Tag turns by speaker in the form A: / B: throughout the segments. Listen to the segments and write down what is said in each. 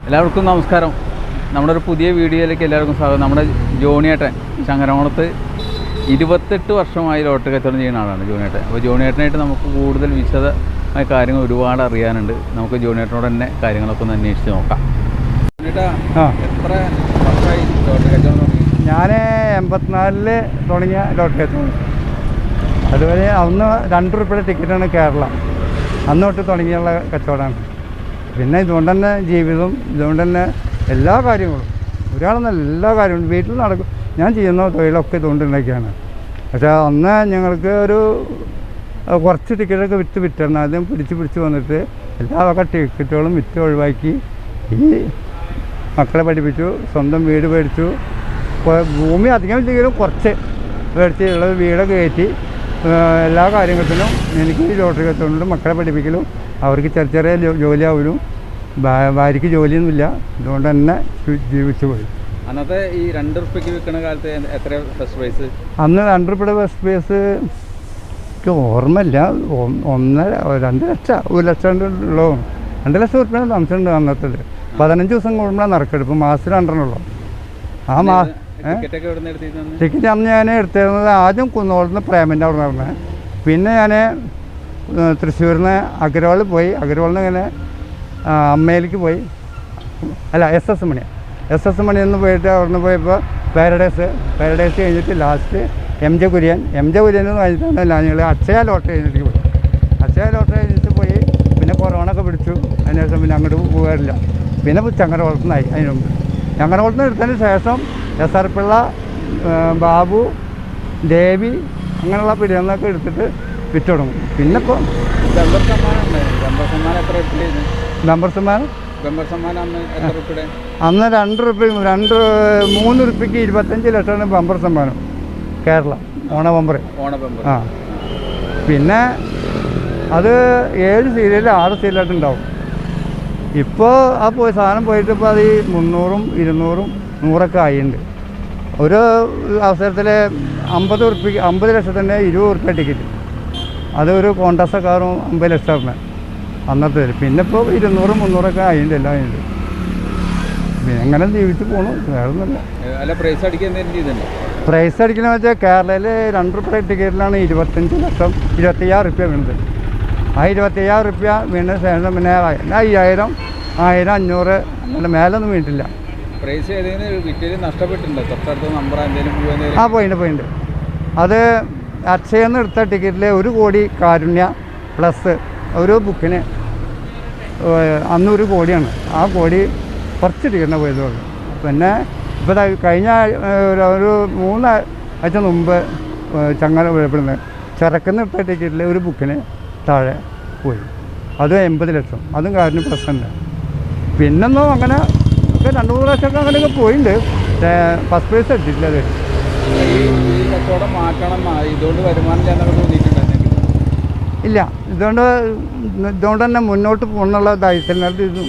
A: എല്ലാവർക്കും നമസ്കാരം. നമ്മുടെ ഒരു പുതിയ വീഡിയോയിലേക്ക് എല്ലാവർക്കും സ്വാഗതം. നമ്മുടെ ജോണിയേട്ടൻ ചങ്ങരംകുളത്ത് 28 വർഷമായി ലോട്ടറി കച്ചവടം ചെയ്യുന്ന ആളാണ് ജോണിയേട്ടൻ. അപ്പോൾ ജോണിയേട്ടനായിട്ട് നമുക്ക് കൂടുതൽ വിശദമായ കാര്യങ്ങൾ ഒരുപാട് അറിയാനുണ്ട്. നമുക്ക് ജോണിയേട്ടനോട് തന്നെ കാര്യങ്ങളൊക്കെ ഒന്ന് അന്വേഷിച്ച് നോക്കാം. എത്ര വർഷമായി ലോട്ടറി കച്ചവടം തുടങ്ങി?
B: ഞാൻ 84 തുടങ്ങിയ ലോട്ടറി കച്ചവടം. അതുവരെ അന്ന് 2 രൂപയുടെ ടിക്കറ്റാണ് കേരള. അന്ന് തൊട്ട് തുടങ്ങിയുള്ള കച്ചവടമാണ്. പിന്നെ ഇതുകൊണ്ട് തന്നെ ജീവിതം, ഇതുകൊണ്ട് തന്നെ എല്ലാ കാര്യങ്ങളും, ഒരാളെന്നല്ല എല്ലാ കാര്യങ്ങളും വീട്ടിൽ നടക്കും. ഞാൻ ചെയ്യുന്ന തൊഴിലൊക്കെ ഇതുകൊണ്ടുണ്ടാക്കിയാണ്. പക്ഷേ അന്ന് ഞങ്ങൾക്ക് ഒരു കുറച്ച് ടിക്കറ്റൊക്കെ വിറ്റിരുന്നു. ആദ്യം പിടിച്ച് വന്നിട്ട് എല്ലാ വക ടിക്കറ്റുകളും വിറ്റ് ഒഴിവാക്കി ഈ മക്കളെ പഠിപ്പിച്ചു, സ്വന്തം വീട് മേടിച്ചു. ഭൂമി അധികം ഇല്ലെങ്കിലും കുറച്ച് മേടിച്ച് ഉള്ളത് വീടൊക്കെ കയറ്റി എല്ലാ കാര്യങ്ങൾക്കും എനിക്ക് ലോട്ടറി കച്ചവടം മക്കളെ പഠിപ്പിക്കലും അവർക്ക് ചെറിയ ജോലിയാവലും ഭാര്യയ്ക്ക് ജോലിയൊന്നുമില്ല. അതുകൊണ്ട് തന്നെ ജീവിച്ചു പോയി.
A: അന്നത്തെ ഈ 2 രൂപയ്ക്ക് വിൽക്കുന്ന കാലത്ത് എത്ര ഫസ്റ്റ് പ്രൈസ്?
B: അന്ന് 2 രൂപയുടെ ഫസ്റ്റ് പ്രൈസ് എനിക്ക് ഓർമ്മയില്ല. 2 ലക്ഷം 1 ലക്ഷം ഉള്ളൂ. 2 ലക്ഷം ഉറുപ്പിക താമസമുണ്ട് അന്നത്തേത്. 15 ദിവസം കൂടുമ്പോഴാണ് നറുക്കെടുപ്പ്. മാസത്തിൽ 2 ആ ടിക്കറ്റ് അന്ന് ഞാൻ എടുത്തിരുന്നത് ആദ്യം കുന്നോളത്ത് പ്രേമൻ്റെ അവിടെ നടന്നത്. പിന്നെ ഞാൻ തൃശ്ശൂരിൽ നിന്ന് അഗർവാളിൽ പോയി. അഗർവാളിൽ നിന്ന് ഇങ്ങനെ അമ്മയിലേക്ക് പോയി. അല്ല, എസ് എസ് മണിയിൽ നിന്ന് പോയിട്ട് അവിടെ നിന്ന് പോയപ്പോൾ പാരഡൈസ് കഴിഞ്ഞിട്ട് ലാസ്റ്റ് എം ജെ കുര്യൻ എന്ന് കഴിഞ്ഞിട്ടാണ് ഞങ്ങൾ അക്ഷയ ലോട്ടറി കഴിഞ്ഞിട്ട് പോയി. അക്ഷയ ലോട്ടറി കഴിഞ്ഞിട്ട് പോയി. പിന്നെ കൊറോണ ഒക്കെ പിടിച്ചു. അതിനുശേഷം പിന്നെ അങ്ങോട്ട് പോകാറില്ല. പിന്നെ ചങ്ങരകുളത്ത് നിന്നായി. അതിന് മുമ്പ് ചങ്ങരകുളത്ത് നിന്ന് എടുത്തതിന് ശേഷം SR പിള്ള, ബാബു, ദേവി അങ്ങനെയുള്ള പിടികളൊക്കെ എടുത്തിട്ട് വിറ്റ് തുടങ്ങും. പിന്നെ ഇപ്പോൾ ബമ്പർ സമ്മാനം അന്ന് 2 രൂപ 3 രൂപയ്ക്ക് 25 ലക്ഷമാണ് ബമ്പർ സമ്മാനം കേരള ഓണ ബമ്പർ. ആ, പിന്നെ അത് 7 സീരിയൽ 6 സീരിയലായിട്ടുണ്ടാവും. ഇപ്പോൾ ആ സാധനം പോയിട്ട് ഇപ്പോൾ അത് 300ഉം 200ഉം 100ഒക്കെ ആയിട്ടുണ്ട്. ഒരു അവസരത്തിൽ 50 ലക്ഷത്തിൻ്റെ 20 രൂപ ടിക്കറ്റ്. അതൊരു കോൺടാക്ട് കാറും 50 ലക്ഷമാണ് അന്നത്തെ. പിന്നെ ഇപ്പോൾ 200 300ഒക്കെ ആയിട്ടുണ്ട്, എല്ലാം ആയിട്ടുണ്ട്. പിന്നെ എങ്ങനെ ജീവിച്ച് പോകണു, വേറെ ഒന്നുമില്ല. പ്രൈസ് അടിക്കുന്ന വെച്ചാൽ കേരളയിൽ 2 രൂപ ടിക്കറ്റിലാണ് 25 ലക്ഷം 25,000 രൂപ വീണത്. ആ 25,000 രൂപ വീണ ശേഷം പിന്നെ 5000 1000 500 അങ്ങനെ മേലൊന്നും വീണിട്ടില്ല. ആ, പോയിട്ടുണ്ട്. അത് അക്ഷയെന്ന് എടുത്ത ടിക്കറ്റിൽ 1 കോടി കാരുണ്യ പ്ലസ് ഒരു ബുക്കിന് അന്ന് 1 കോടിയാണ്. ആ കോടി കുറച്ച് ടിക്കറ്റിന് പോയതുള്ളൂ. പിന്നെ ഇപ്പോൾ കഴിഞ്ഞ ഒരു 3 ആഴ്ച മുമ്പ് ചങ്ങല വീഴപ്പെടുന്നത് ചിറക്കുന്ന എടുത്ത ടിക്കറ്റിൽ 1 ബുക്കിന് താഴെ പോയി. അത് 80 ലക്ഷം. അതും കാരുണ്യ പ്ലസ് ഉണ്ട്. പിന്നൊന്നും അങ്ങനെ ഒക്കെ 2-3 ലക്ഷമൊക്കെ അങ്ങനെയൊക്കെ പോയിട്ടുണ്ട്. പക്ഷേ ഫസ്റ്റ് പ്രൈസ് അടിച്ചിട്ടില്ല. അത് ഇല്ല. ഇതുകൊണ്ട് തന്നെ മുന്നോട്ട് പോകുന്നുള്ള ദാരിദ്ര്യത്തിൽ ഇത്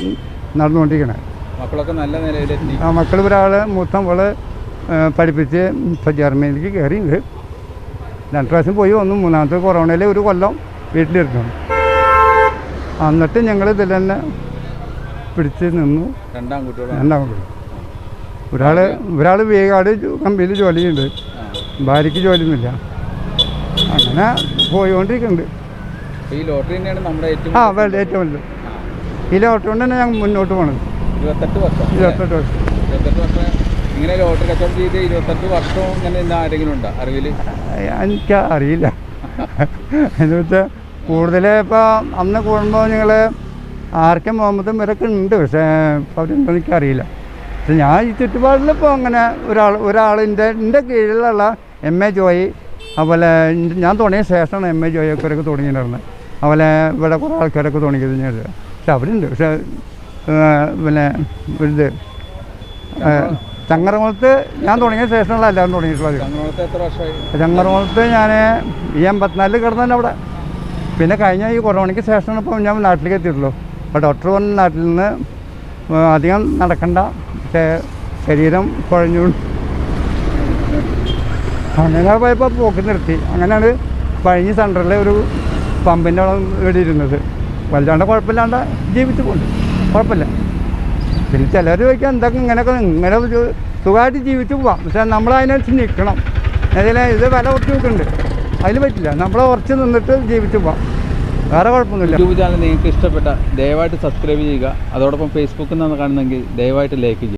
B: നടന്നുകൊണ്ടിരിക്കണേ.
A: മക്കളൊക്കെ നല്ല നിലയിലെത്തി.
B: ആ, മക്കൾ മൂത്ത മോള് പഠിപ്പിച്ച് ഇപ്പോൾ ജർമ്മനിയിലേക്ക് കയറിയിട്ടുണ്ട്. 2 പ്രാവശ്യം പോയി വന്നു. 3ാമത്തെ കൊറോണയിൽ 1 കൊല്ലം വീട്ടിലിരുന്നു. എന്നിട്ട് ഞങ്ങൾ ഇതിൽ തന്നെ പിടിച്ച് നിന്നു. 2 ആൺകുട്ടികൾ. ഒരാൾ വേഗാട് കമ്പനിയിൽ ജോലിയുണ്ട്. ഭാര്യയ്ക്ക് ജോലിയൊന്നുമില്ല. അങ്ങനെ പോയിക്കൊണ്ടിരിക്കുന്നുണ്ട്.
A: ഈ ലോട്ടറി തന്നെയാണ് നമ്മുടെ ഏറ്റവും
B: വലുത്. ഈ ലോട്ടറി കൊണ്ട് തന്നെ ഞങ്ങൾ മുന്നോട്ട് പോകണത്.
A: 28 വർഷം. ഇങ്ങനെ ലോട്ടറി കച്ചവടം ചെയ്ത് 28 വർഷം ഇങ്ങനെ ആരെങ്കിലും ഉണ്ടോ അറിവിൽ?
B: എനിക്ക് അറിയില്ല. എന്ന് വെച്ചാൽ കൂടുതൽ ഇപ്പോൾ അന്ന് കൂടുമ്പോൾ ഞങ്ങൾ ആർക്കും മുഹമ്മദും ഇവരൊക്കെ ഉണ്ട്. പക്ഷേ ഇപ്പോൾ അവരുണ്ടോ എനിക്കറിയില്ല. പക്ഷെ ഞാൻ ഈ ചുറ്റുപാടിലിപ്പോൾ അങ്ങനെ എൻ്റെ കീഴിലുള്ള MA ജോയി, അതുപോലെ ഞാൻ തുടങ്ങിയ ശേഷമാണ് MA ജോയൊക്കെ തുടങ്ങിയിട്ടുണ്ടായിരുന്നത്. അതുപോലെ ഇവിടെ കുറേ ആൾക്കാരൊക്കെ തുടങ്ങിയത് ഞാൻ. പക്ഷെ അവരുണ്ട്. പക്ഷേ പിന്നെ ഇത് ചങ്ങരകുളത്ത് ഞാൻ തുടങ്ങിയ ശേഷമുള്ള എല്ലാവരും തുടങ്ങിയിട്ടുള്ളത്. ചങ്ങരകുളത്ത് ഞാൻ ഈ 84 കിടന്നതന്നെ അവിടെ. പിന്നെ കഴിഞ്ഞ ഈ കൊറോണയ്ക്ക് ശേഷമാണ് ഇപ്പോൾ ഞാൻ നാട്ടിലേക്ക് എത്തിയിട്ടുള്ളൂ. അപ്പോൾ ഡോക്ടർ പറഞ്ഞ നാട്ടിൽ നിന്ന് അധികം നടക്കണ്ട, പക്ഷേ ശരീരം കുഴഞ്ഞുകൊണ്ട് അങ്ങനെ പോയപ്പോൾ പോക്ക് നിർത്തി. അങ്ങനെയാണ് പഴഞ്ഞി സെൻറ്ററിൽ ഒരു പമ്പിൻ്റെ അവിടെ ഇവിടെ ഇരുന്നത്. വല്ലാണ്ട് കുഴപ്പമില്ലാണ്ട് ജീവിച്ചു പോകുന്നുണ്ട്. കുഴപ്പമില്ല. പിന്നെ ചിലർ ചോദിക്കാം എന്തൊക്കെ ഇങ്ങനെ സുഖമായിട്ട് ജീവിച്ച് പോവാം. പക്ഷേ നമ്മളതിനനുസരിച്ച് നിൽക്കണം. ഇത് വില കുറച്ച് നോക്കുന്നുണ്ട്, അതിൽ പറ്റില്ല. നമ്മളെ കുറച്ച് നിന്നിട്ട് ജീവിച്ച് പോവാം, വേറെ കുഴപ്പമൊന്നുമില്ല.
A: യൂട്യൂബ് ചാനൽ നിങ്ങൾക്ക് ഇഷ്ടപ്പെട്ട ദയവായിട്ട് സബ്സ്ക്രൈബ് ചെയ്യുക. അതോടൊപ്പം ഫേസ്ബുക്കിൽ നിന്നാണ് കാണുന്നതെങ്കിൽ ദയവായിട്ട് ലൈക്ക് ചെയ്യുക.